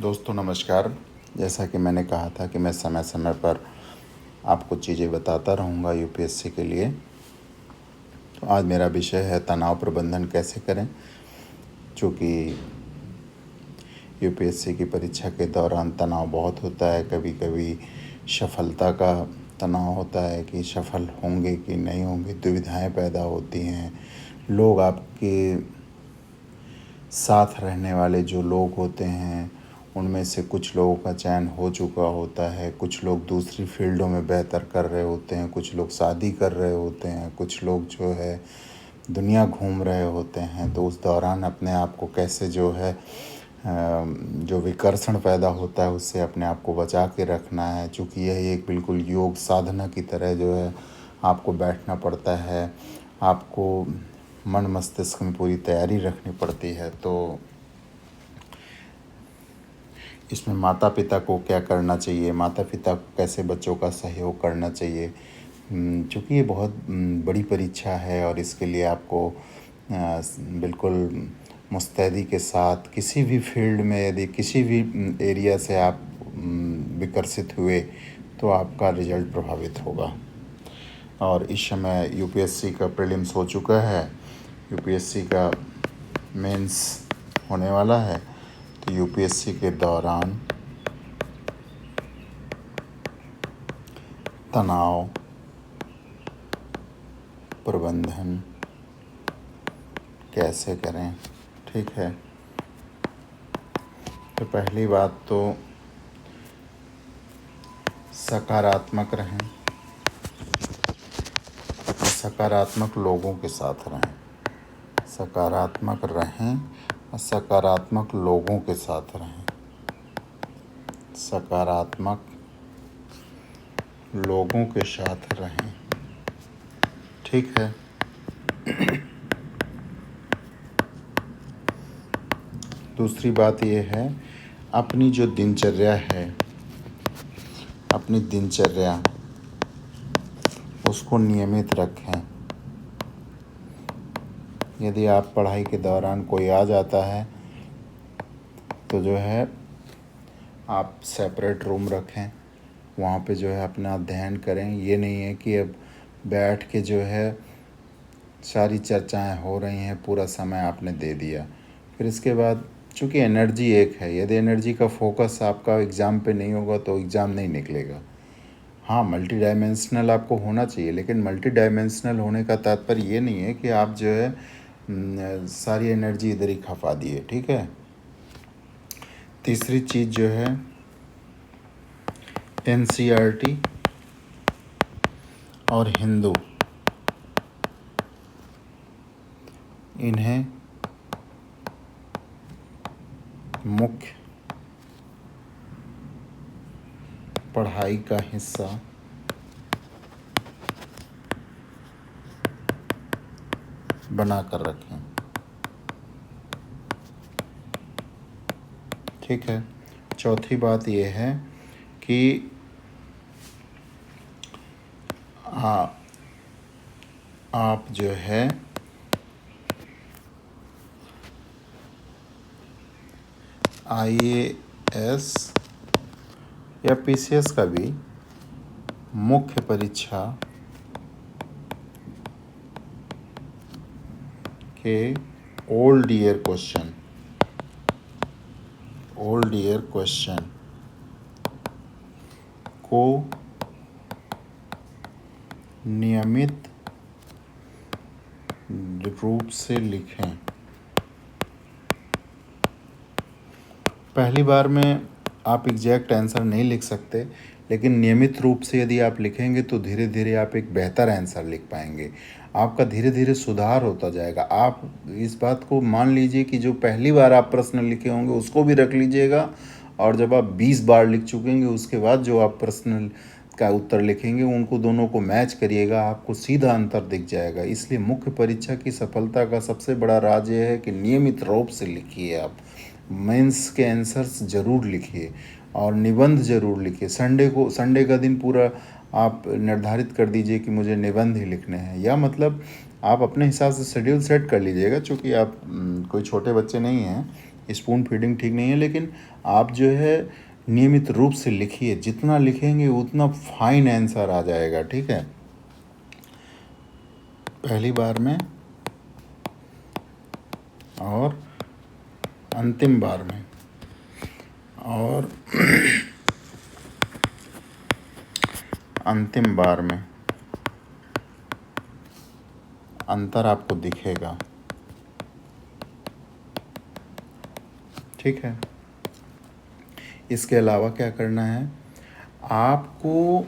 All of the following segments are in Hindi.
दोस्तों नमस्कार। जैसा कि मैंने कहा था कि मैं समय समय पर आपको चीज़ें बताता रहूँगा यूपीएससी के लिए। तो आज मेरा विषय है तनाव प्रबंधन कैसे करें। चूँकि यूपीएससी की परीक्षा के दौरान तनाव बहुत होता है। कभी कभी सफलता का तनाव होता है कि सफल होंगे कि नहीं होंगे, दुविधाएं पैदा होती हैं। लोग आपके साथ रहने वाले जो लोग होते हैं उनमें से कुछ लोगों का चयन हो चुका होता है, कुछ लोग दूसरी फील्डों में बेहतर कर रहे होते हैं, कुछ लोग शादी कर रहे होते हैं, कुछ लोग जो है दुनिया घूम रहे होते हैं। तो उस दौरान अपने आप को कैसे जो है जो विकर्षण पैदा होता है उससे अपने आप को बचा के रखना है। चूँकि यह एक बिल्कुल योग साधना की तरह जो है आपको बैठना पड़ता है, आपको मन मस्तिष्क में पूरी तैयारी रखनी पड़ती है। तो इसमें माता पिता को क्या करना चाहिए, माता पिता को कैसे बच्चों का सहयोग करना चाहिए। चूँकि ये बहुत बड़ी परीक्षा है और इसके लिए आपको बिल्कुल मुस्तैदी के साथ किसी भी फील्ड में यदि किसी भी एरिया से आप विकसित हुए तो आपका रिजल्ट प्रभावित होगा। और इस समय यूपीएससी का प्रीलिम्स हो चुका है, यूपीएससी का मेंस होने वाला है। तो यूपीएससी के दौरान तनाव प्रबंधन कैसे करें, ठीक है। तो पहली बात तो सकारात्मक रहें, सकारात्मक लोगों के साथ रहें, सकारात्मक रहें और सकारात्मक लोगों के साथ रहें, सकारात्मक लोगों के साथ रहें, ठीक है। दूसरी बात यह है, अपनी जो दिनचर्या है, अपनी दिनचर्या उसको नियमित रखें। यदि आप पढ़ाई के दौरान कोई आ जाता है तो जो है आप सेपरेट रूम रखें, वहाँ पे जो है अपना अध्ययन करें। ये नहीं है कि अब बैठ के जो है सारी चर्चाएं हो रही हैं, पूरा समय आपने दे दिया। फिर इसके बाद चूँकि एनर्जी एक है, यदि एनर्जी का फोकस आपका एग्ज़ाम पे नहीं होगा तो एग्ज़ाम नहीं निकलेगा। हाँ, मल्टी डायमेंशनल आपको होना चाहिए, लेकिन मल्टी डायमेंशनल होने का तात्पर्य ये नहीं है कि आप जो है सारी एनर्जी इधर ही खपा दिए, ठीक है। तीसरी चीज़ जो है एनसीईआरटी और हिंदू, इन्हें मुख्य पढ़ाई का हिस्सा बना कर रखें, ठीक है। चौथी बात यह है कि आप जो है आईएएस या पीसीएस का भी मुख्य परीक्षा के ओल्ड ईयर क्वेश्चन को नियमित रूप से लिखें। पहली बार में आप एग्जैक्ट आंसर नहीं लिख सकते, लेकिन नियमित रूप से यदि आप लिखेंगे तो धीरे धीरे आप एक बेहतर आंसर लिख पाएंगे। आपका धीरे धीरे सुधार होता जाएगा। आप इस बात को मान लीजिए कि जो पहली बार आप प्रश्न लिखे होंगे उसको भी रख लीजिएगा, और जब आप 20 बार लिख चुकेंगे उसके बाद जो आप प्रश्न का उत्तर लिखेंगे उनको दोनों को मैच करिएगा, आपको सीधा अंतर दिख जाएगा। इसलिए मुख्य परीक्षा की सफलता का सबसे बड़ा राज ये है कि नियमित रूप से लिखिए। आप मेंस के आंसर्स ज़रूर लिखिए और निबंध ज़रूर लिखिए। संडे का दिन पूरा आप निर्धारित कर दीजिए कि मुझे निबंध ही लिखने हैं, या मतलब आप अपने हिसाब से शेड्यूल सेट कर लीजिएगा। चूँकि आप कोई छोटे बच्चे नहीं हैं, स्पून फीडिंग ठीक नहीं है, लेकिन आप जो है नियमित रूप से लिखिए, जितना लिखेंगे उतना फाइन आंसर आ जाएगा। ठीक है, पहली बार में और अंतिम बार में, और अंतिम बार में अंतर आपको दिखेगा। ठीक है, इसके अलावा क्या करना है, आपको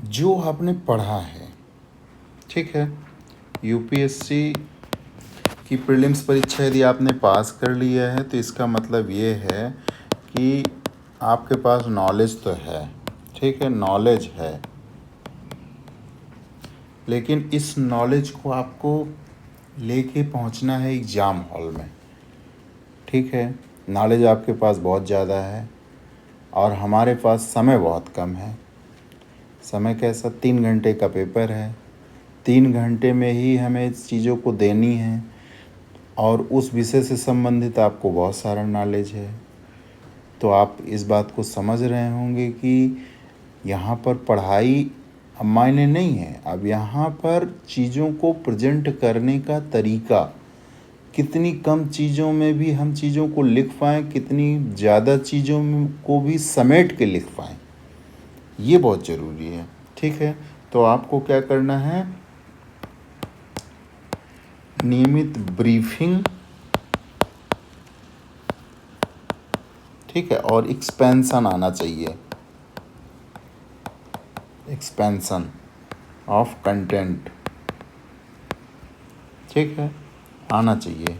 जो आपने पढ़ा है, ठीक है, यूपीएससी की प्रीलिम्स परीक्षा यदि आपने पास कर लिया है तो इसका मतलब ये है कि आपके पास नॉलेज तो है। ठीक है, नॉलेज है, लेकिन इस नॉलेज को आपको लेके पहुंचना है एग्ज़ाम हॉल में। ठीक है, नॉलेज आपके पास बहुत ज़्यादा है और हमारे पास समय बहुत कम है। समय कैसा, 3 घंटे का पेपर है, 3 घंटे में ही हमें इस चीज़ों को देनी है और उस विषय से संबंधित आपको बहुत सारा नॉलेज है। तो आप इस बात को समझ रहे होंगे कि यहाँ पर पढ़ाई अब मायने नहीं है। अब यहाँ पर चीज़ों को प्रेजेंट करने का तरीका, कितनी कम चीज़ों में भी हम चीज़ों को लिख पाएँ, कितनी ज़्यादा चीज़ों को भी समेट के लिख पाएँ, ये बहुत ज़रूरी है। ठीक है, तो आपको क्या करना है, नियमित ब्रीफिंग, ठीक है, और एक्सपेंशन आना चाहिए, एक्सपेंशन ऑफ कंटेंट, ठीक है, आना चाहिए।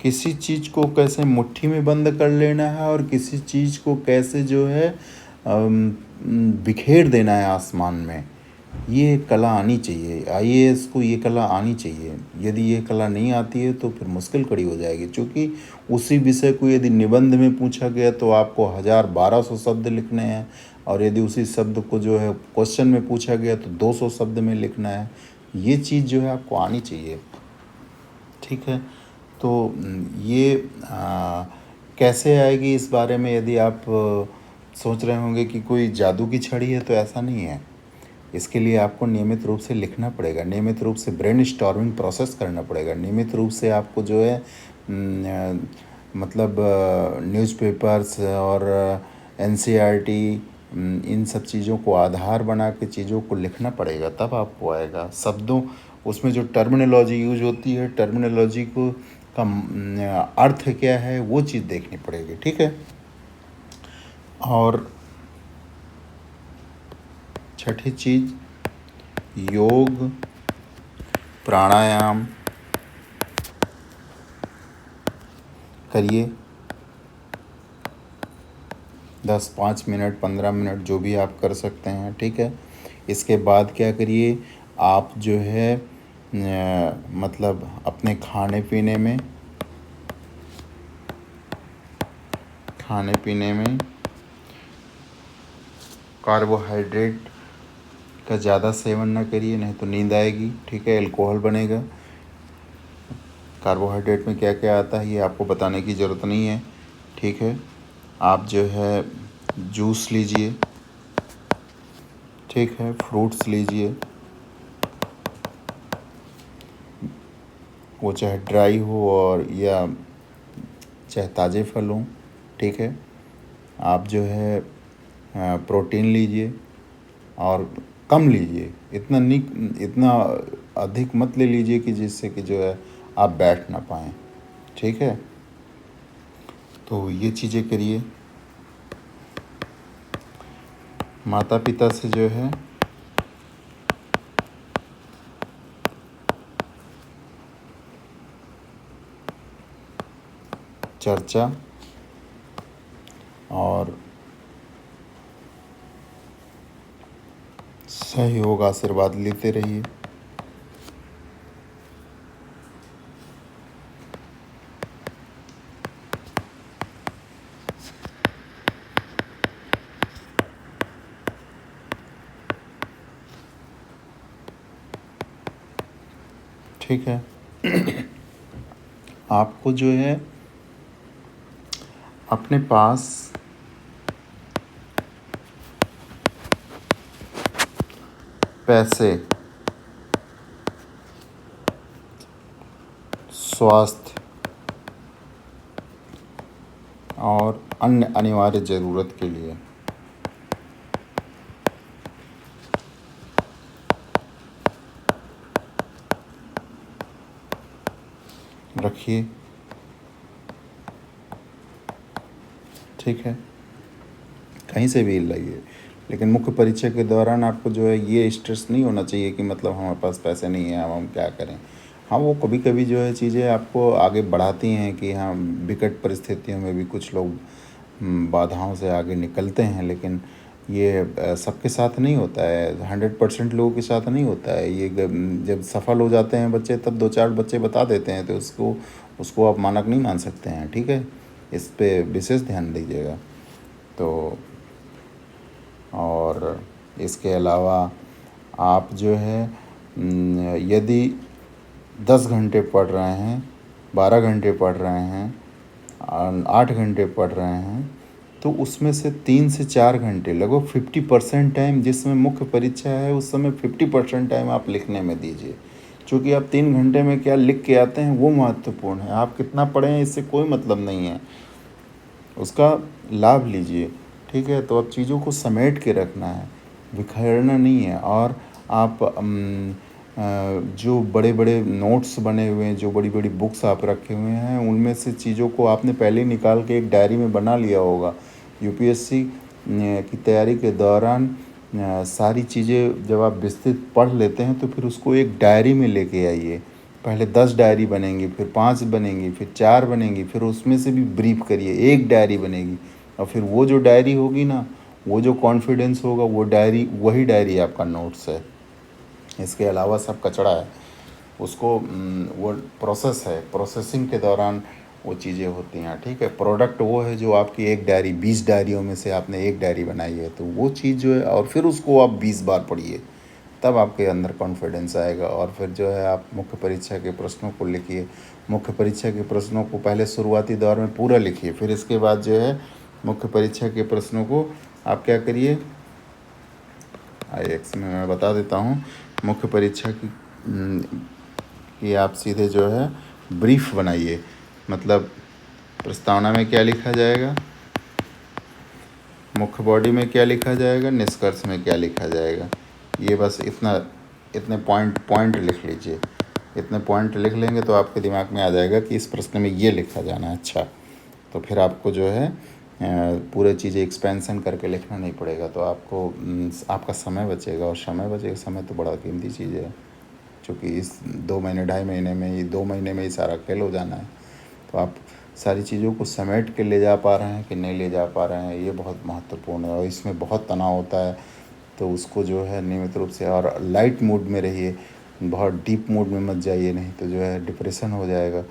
किसी चीज़ को कैसे मुट्ठी में बंद कर लेना है और किसी चीज़ को कैसे जो है बिखेर देना है आसमान में, ये कला आनी चाहिए। आईएएस को ये कला आनी चाहिए। यदि ये कला नहीं आती है तो फिर मुश्किल खड़ी हो जाएगी, क्योंकि उसी विषय को यदि निबंध में पूछा गया तो आपको 1000-1200 शब्द लिखने हैं, और यदि उसी शब्द को जो है क्वेश्चन में पूछा गया तो 200 शब्द में लिखना है। ये चीज़ जो है आपको आनी चाहिए। ठीक है, तो ये कैसे आएगी, इस बारे में यदि आप सोच रहे होंगे कि कोई जादू की छड़ी है, तो ऐसा नहीं है। इसके लिए आपको नियमित रूप से लिखना पड़ेगा, नियमित रूप से ब्रेन स्टॉर्मिंग प्रोसेस करना पड़ेगा, नियमित रूप से आपको जो है मतलब न्यूज़पेपर्स और एनसीईआरटी इन सब चीज़ों को आधार बना के चीज़ों को लिखना पड़ेगा, तब आपको आएगा। शब्दों, उसमें जो टर्मिनोलॉजी यूज होती है, टर्मिनोलॉजी को का अर्थ क्या है, वो चीज़ देखनी पड़ेगी। ठीक है, और छठी चीज़, योग, प्राणायाम करिए, 10-5 मिनट 15 मिनट जो भी आप कर सकते हैं। ठीक है, इसके बाद क्या करिए, आप जो है मतलब अपने खाने पीने में कार्बोहाइड्रेट का ज़्यादा सेवन ना करिए, नहीं तो नींद आएगी। ठीक है, अल्कोहल बनेगा। कार्बोहाइड्रेट में क्या क्या आता है ये आपको बताने की ज़रूरत नहीं है। ठीक है, आप जो है जूस लीजिए, ठीक है, फ्रूट्स लीजिए, वो चाहे ड्राई हो और या चाहे ताज़े फल हों। ठीक है, आप जो है प्रोटीन लीजिए और कम लीजिए, इतना अधिक मत ले लीजिए कि जिससे कि जो है आप बैठ ना पाएँ। ठीक है, तो ये चीज़ें करिए। माता पिता से जो है चर्चा और सहयोग आशीर्वाद लेते रहिए। ठीक है। आपको जो है अपने पास पैसे, स्वास्थ्य और अन्य अनिवार्य ज़रूरत के लिए रखिए। ठीक है, कहीं से भी लाइए, लेकिन मुख्य परीक्षा के दौरान आपको जो है ये स्ट्रेस नहीं होना चाहिए कि मतलब हमारे पास पैसे नहीं है, अब हम क्या करें। हाँ, वो कभी कभी जो है चीज़ें आपको आगे बढ़ाती हैं कि हाँ, विकट परिस्थितियों में भी कुछ लोग बाधाओं से आगे निकलते हैं, लेकिन ये सबके साथ नहीं होता है, 100% लोगों के साथ नहीं होता है ये। जब सफल हो जाते हैं बच्चे, तब 2-4 बच्चे बता देते हैं, तो उसको उसको आप मानक नहीं मान सकते हैं। ठीक है, इस पे विशेष ध्यान दीजिएगा। तो और इसके अलावा आप जो है यदि 10 घंटे पढ़ रहे हैं, 12 घंटे पढ़ रहे हैं, 8 घंटे पढ़ रहे हैं, तो उसमें से 3 से 4 घंटे, लगभग 50% टाइम जिसमें मुख्य परीक्षा है उस समय 50% टाइम आप लिखने में दीजिए। चूँकि आप 3 घंटे में क्या लिख के आते हैं वो महत्वपूर्ण है, आप कितना पढ़े हैं इससे कोई मतलब नहीं है, उसका लाभ लीजिए। ठीक है, तो अब चीज़ों को समेट के रखना है, बिखेरना नहीं है। और आप जो बड़े बड़े नोट्स बने हुए हैं, जो बड़ी बड़ी बुक्स आप रखे हुए हैं, उनमें से चीज़ों को आपने पहले ही निकाल के एक डायरी में बना लिया होगा। यूपीएससी की तैयारी के दौरान सारी चीज़ें जब आप विस्तृत पढ़ लेते हैं तो फिर उसको एक डायरी में लेके आइए। पहले 10 डायरी बनेंगी, फिर 5 बनेंगी, फिर 4 बनेंगी, फिर उसमें से भी ब्रीफ करिए, एक डायरी बनेगी। और फिर वो जो डायरी होगी ना, वो जो कॉन्फिडेंस होगा, वो डायरी, वही डायरी आपका नोट्स है। इसके अलावा सब कचरा है, उसको वो प्रोसेस है, प्रोसेसिंग के दौरान वो चीज़ें होती हैं। ठीक है, प्रोडक्ट वो है जो आपकी एक डायरी, 20 डायरियों में से आपने एक डायरी बनाई है, तो वो चीज़ जो है, और फिर उसको आप 20 बार पढ़िए, तब आपके अंदर कॉन्फिडेंस आएगा। और फिर जो है आप मुख्य परीक्षा के प्रश्नों को लिखिए। मुख्य परीक्षा के प्रश्नों को पहले शुरुआती दौर में पूरा लिखिए, फिर इसके बाद जो है मुख्य परीक्षा के प्रश्नों को आप क्या करिए, IX में मैं बता देता हूँ। मुख्य परीक्षा की आप सीधे जो है ब्रीफ बनाइए, मतलब प्रस्तावना में क्या लिखा जाएगा, मुख्य बॉडी में क्या लिखा जाएगा, निष्कर्ष में क्या लिखा जाएगा, ये बस इतने पॉइंट लिख लीजिए। इतने पॉइंट लिख लेंगे तो आपके दिमाग में आ जाएगा कि इस प्रश्न में ये लिखा जाना है। अच्छा, तो फिर आपको जो है पूरे चीज़ें एक्सपेंशन करके लिखना नहीं पड़ेगा, तो आपको आपका समय बचेगा, और समय बचेगा, समय तो बड़ा कीमती चीज़ है, क्योंकि इस 2 महीने 2.5 महीने में ही, 2 महीने में ही सारा खेल हो जाना है। तो आप सारी चीज़ों को समेट के ले जा पा रहे हैं कि नहीं ले जा पा रहे हैं, ये बहुत महत्वपूर्ण है। और इसमें बहुत तनाव होता है, तो उसको जो है नियमित रूप से, और लाइट मूड में रहिए, बहुत डीप मूड में मत जाइए, नहीं तो जो है डिप्रेशन हो जाएगा।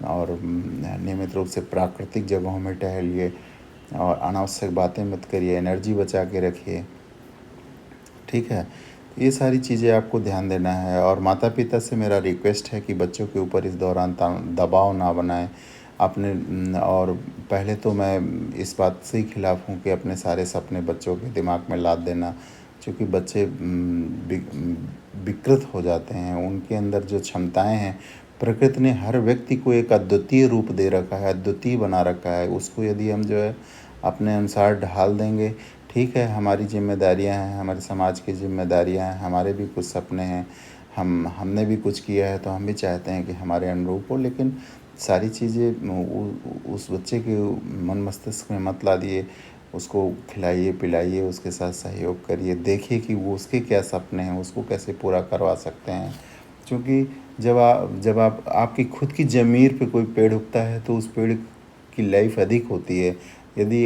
और नियमित रूप से प्राकृतिक जगहों में टहलिए, और अनावश्यक बातें मत करिए, एनर्जी बचा के रखिए। ठीक है, ये सारी चीज़ें आपको ध्यान देना है। और माता पिता से मेरा रिक्वेस्ट है कि बच्चों के ऊपर इस दौरान दबाव ना बनाएं अपने। और पहले तो मैं इस बात से ही खिलाफ़ हूँ कि अपने सारे सपने बच्चों के दिमाग में लाद देना, क्योंकि बच्चे विकृत हो जाते हैं। उनके अंदर जो क्षमताएं हैं, प्रकृति ने हर व्यक्ति को एक अद्वितीय रूप दे रखा है, अद्वितीय बना रखा है, उसको यदि हम जो है अपने अनुसार ढाल देंगे, ठीक है, हमारी जिम्मेदारियां हैं, हमारे समाज की जिम्मेदारियां हैं, हमारे भी कुछ सपने हैं, हमने भी कुछ किया है, तो हम भी चाहते हैं कि हमारे अनुरूप हो। लेकिन सारी चीज़ें उस बच्चे के मन मस्तिष्क में मत ला दिए, उसको खिलाइए पिलाइए, उसके साथ सहयोग करिए, देखिए कि वो उसके क्या सपने हैं, उसको कैसे पूरा करवा सकते हैं। क्योंकि जब आप आपकी खुद की ज़मीर पे कोई पेड़ उगता है तो उस पेड़ की लाइफ अधिक होती है। यदि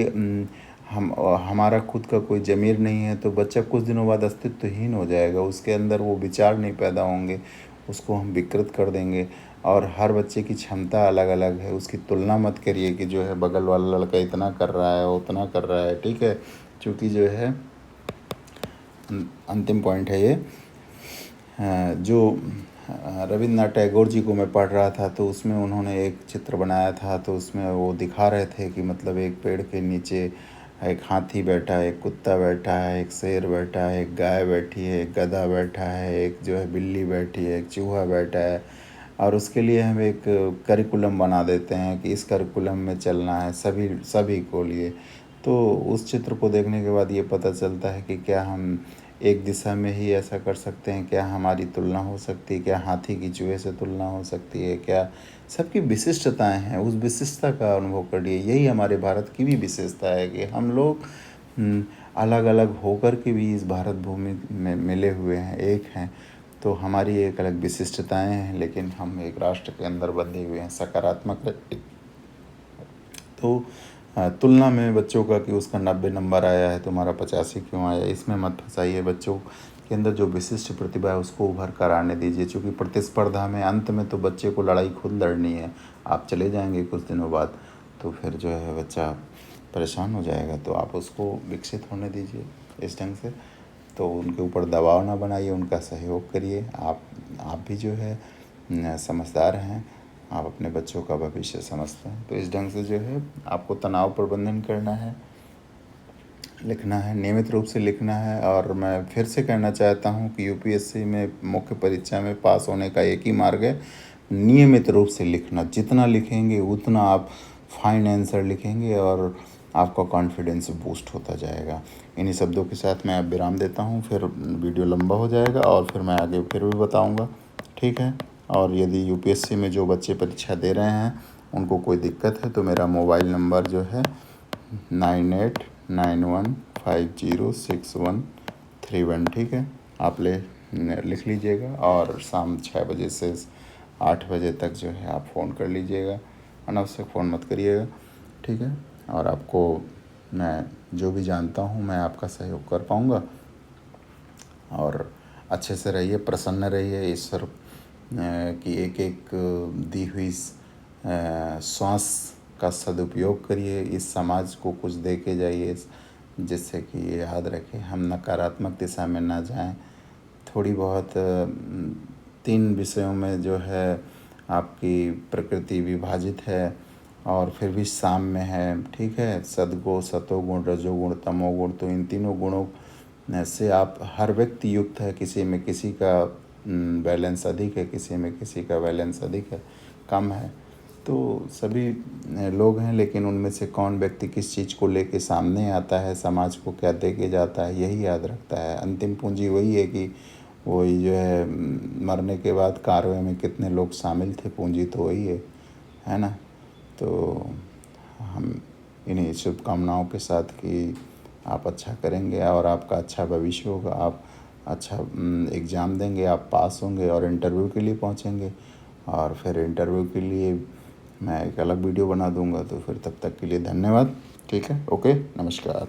हमारा खुद का कोई ज़मीर नहीं है तो बच्चा कुछ दिनों बाद अस्तित्वहीन हो जाएगा, उसके अंदर वो विचार नहीं पैदा होंगे, उसको हम विकृत कर देंगे। और हर बच्चे की क्षमता अलग अलग है, उसकी तुलना मत करिए कि जो है बगल वाला लड़का इतना कर रहा है, उतना कर रहा है। ठीक है, क्योंकि जो है अंतिम पॉइंट है ये, जो रविन्द्रनाथ टैगोर जी को मैं पढ़ रहा था, तो उसमें उन्होंने एक चित्र बनाया था, तो उसमें वो दिखा रहे थे कि मतलब एक पेड़ के नीचे एक हाथी बैठा है, एक कुत्ता बैठा है, एक शेर बैठा है, एक गाय बैठी है, एक गधा बैठा है, एक जो है बिल्ली बैठी है, एक चूहा बैठा है। और उसके लिए हम एक करिकुलम बना देते हैं कि इस करिकुलम में चलना है सभी सभी को लिए। तो उस चित्र को देखने के बाद ये पता चलता है कि क्या हम एक दिशा में ही ऐसा कर सकते हैं, क्या हमारी तुलना हो सकती है, क्या हाथी की चूहे से तुलना हो सकती है, क्या सबकी विशिष्टताएं हैं, उस विशिष्टता का अनुभव करिए। यही हमारे भारत की भी विशेषता है कि हम लोग अलग अलग होकर के भी इस भारत भूमि में मिले हुए हैं, एक हैं। तो हमारी एक अलग विशिष्टताएं हैं, लेकिन हम एक राष्ट्र के अंदर बंधे हुए हैं, सकारात्मक। तो तुलना में बच्चों का कि उसका 90 नंबर आया है, तुम्हारा 85 क्यों आया, इसमें मत फंसाइए। बच्चों के अंदर जो विशिष्ट प्रतिभा है उसको उभर कर आने दीजिए, क्योंकि प्रतिस्पर्धा में अंत में तो बच्चे को लड़ाई खुद लड़नी है। आप चले जाएंगे कुछ दिनों बाद, तो फिर जो है बच्चा परेशान हो जाएगा। तो आप उसको विकसित होने दीजिए इस ढंग से। तो उनके ऊपर दबाव ना बनाइए, उनका सहयोग करिए। आप भी जो है समझदार हैं, आप अपने बच्चों का भविष्य समझते हैं। तो इस ढंग से जो है आपको तनाव प्रबंधन करना है, लिखना है, नियमित रूप से लिखना है। और मैं फिर से कहना चाहता हूँ कि यूपीएससी में मुख्य परीक्षा में पास होने का एक ही मार्ग है, नियमित रूप से लिखना। जितना लिखेंगे उतना आप फाइन आंसर लिखेंगे और आपका कॉन्फिडेंस बूस्ट होता जाएगा। इन्हीं शब्दों के साथ मैं अब विराम देता हूँ, फिर वीडियो लंबा हो जाएगा और फिर मैं आगे फिर भी बताऊँगा, ठीक है। और यदि यूपीएससी में जो बच्चे परीक्षा दे रहे हैं उनको कोई दिक्कत है तो मेरा मोबाइल नंबर जो है 9891506131, ठीक है। आप लिख लीजिएगा और शाम 6 बजे से 8 बजे तक जो है आप फ़ोन कर लीजिएगा, अनावश्यक फ़ोन मत करिएगा, ठीक है। और आपको मैं जो भी जानता हूँ मैं आपका सहयोग कर पाऊँगा। और अच्छे से रहिए, प्रसन्न रहिए, ईश्वर की एक एक दी हुई श्वास का सदुपयोग करिए, इस समाज को कुछ दे के जाइए, जिससे कि ये याद रखें हम नकारात्मक दिशा में ना जाएं। थोड़ी बहुत 3 विषयों में जो है आपकी प्रकृति विभाजित है और फिर भी साम्य है, ठीक है। सद्गुण, सतोगुण, रजोगुण, तमोगुण, तो इन तीनों गुणों से आप हर व्यक्ति युक्त है। किसी में किसी का बैलेंस अधिक है, किसी में किसी का बैलेंस अधिक है, कम है। तो सभी लोग हैं, लेकिन उनमें से कौन व्यक्ति किस चीज़ को लेके सामने आता है, समाज को क्या दे के जाता है, यही याद रखता है। अंतिम पूंजी वही है कि वही जो है मरने के बाद कारवे में कितने लोग शामिल थे, पूंजी तो वही है ना। तो हम इन्हीं शुभकामनाओं के साथ कि आप अच्छा करेंगे और आपका अच्छा भविष्य होगा, आप अच्छा एग्ज़ाम देंगे, आप पास होंगे और इंटरव्यू के लिए पहुंचेंगे। और फिर इंटरव्यू के लिए मैं एक अलग वीडियो बना दूंगा। तो फिर तब तक के लिए धन्यवाद, ठीक है, ओके, नमस्कार।